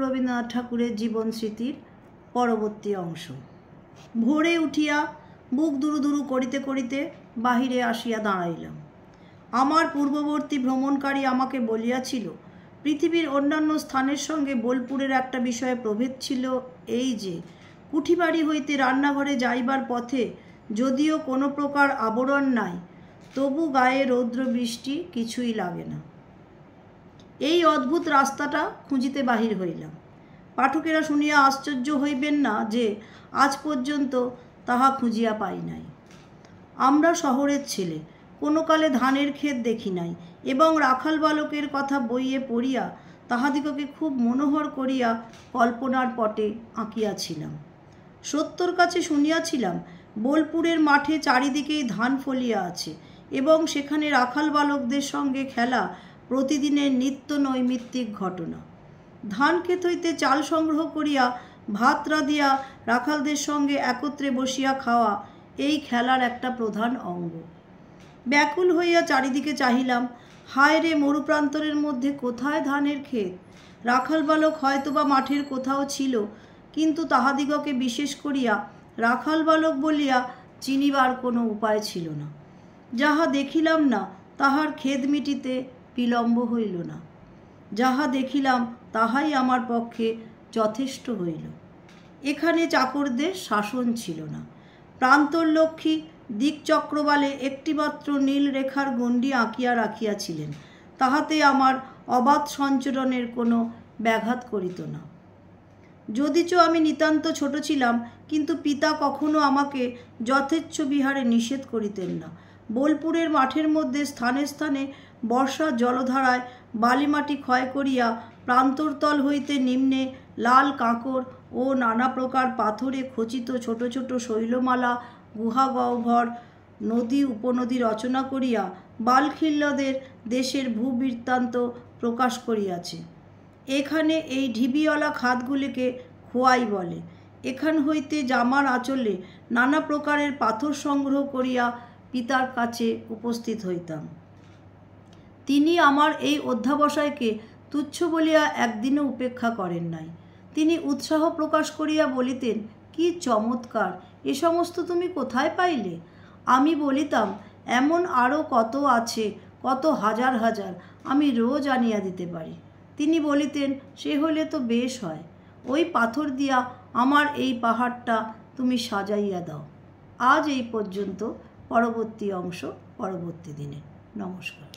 রবীন্দ্রনাথ ঠাকুরের জীবন স্মৃতির পরবর্তী অংশ। ভোরে উঠিয়া বুক দুরু দুরু করিতে করিতে বাহিরে আসিয়া দাঁড়াইলাম। আমার পূর্ববর্তী ভ্রমণকারী আমাকে বলিয়াছিল, পৃথিবীর অন্যান্য স্থানের সঙ্গে বোলপুরের একটা বিষয়ে প্রভেদ ছিল, এই যে কুঠিবাড়ি হইতে রান্নাঘরে যাইবার পথে যদিও কোনো প্রকার আবরণ নাই, তবু গায়ে রৌদ্র বৃষ্টি কিছুই লাগে না। এই অদ্ভুত রাস্তাটা খুঁজিতে বাহির হইলাম। পাঠকেরা শুনিয়া আশ্চর্য হইবেন না যে আজ পর্যন্ত তাহা খুঁজিয়া পাই নাই। আমরা শহরের ছেলে, কোনো কালে ধানের ক্ষেত দেখি নাই এবং রাখাল বালকের কথা বইয়ে পড়িয়া তাহাদিগকে খুব মনোহর করিয়া কল্পনার পটে আঁকিয়াছিলাম। সত্যর কাছে শুনিয়াছিলাম বোলপুরের মাঠে চারিদিকেই ধান ফলিয়া আছে এবং সেখানে রাখাল বালকদের সঙ্গে খেলা প্রতিদিনের নিত্য নৈমিত্তিক ঘটনা। ধান ক্ষেত হইতে চাল সংগ্রহ করিয়া ভাত রাঁধিয়া রাখালদের সঙ্গে একত্রে বসিয়া খাওয়া এই খেলার একটা প্রধান অঙ্গ। ব্যাকুল হইয়া চারিদিকে চাহিলাম, হায় রে, মরুপ্রান্তরের মধ্যে কোথায় ধানের ক্ষেত? রাখাল বালক হয়তোবা মাঠের কোথাও ছিল, কিন্তু তাহাদিগকে বিশেষ করিয়া রাখাল বালক বলিয়া চিনিবার কোনো উপায় ছিল না। যাহা দেখিলাম না তাহার খেদ মিটিতে বিলম্ব হইল না। যাহা দেখিলাম তাহাই আমার পক্ষে যথেষ্ট হইল। এখানে চাকরদের শাসন ছিল না। প্রান্তরলক্ষ্মী দিকচক্রবালে একটিমাত্র নীল রেখার গণ্ডি আঁকিয়া রাখিয়াছিলেন, তাহাতে আমার অবাধ সঞ্চরণের কোনো ব্যাঘাত করিত না। যদিচ আমি নিতান্ত ছোট ছিলাম, কিন্তু পিতা কখনো আমাকে যথেচ্ছ বিহারে নিষেধ করিতেন না। বোলপুরের মাঠের মধ্যে স্থানে স্থানে বর্ষার জলধারায় বালিমাটি ক্ষয় করিয়া প্রান্তরতল হইতে নিম্নে লাল কাঁকর ও নানা প্রকার পাথরে খচিত ছোট ছোট শৈলমালা গুহা গহ্বর নদী উপনদী রচনা করিয়া বালখিল্যদের দেশের ভূবৃত্তান্ত প্রকাশ করিয়াছে। এখানে এই ঢিবিওয়ালা খাতগুলিকে খোয়াই বলে। এখান হইতে জামার আঁচলে নানা প্রকারের পাথর সংগ্রহ করিয়া পিতার কাছে উপস্থিত হইতাম। তিনি আমার এই অধ্যাবসায়কে তুচ্ছ বলিয়া একদিনও উপেক্ষা করেন নাই। তিনি উৎসাহ প্রকাশ করিয়া বলিতেন, কি চমৎকার, এ সমস্ত তুমি কোথায় পাইলে? আমি বলিতাম, এমন আরও কত আছে, কত হাজার হাজার, আমি রোজ আনিয়া দিতে পারি। তিনি বলিতেন, সে হলে তো বেশ হয়, ওই পাথর দিয়া আমার এই পাহাড়টা তুমি সাজাইয়া দাও। আজ এই পর্যন্ত। পরবর্তী অংশ পরবর্তী দিনে। নমস্কার।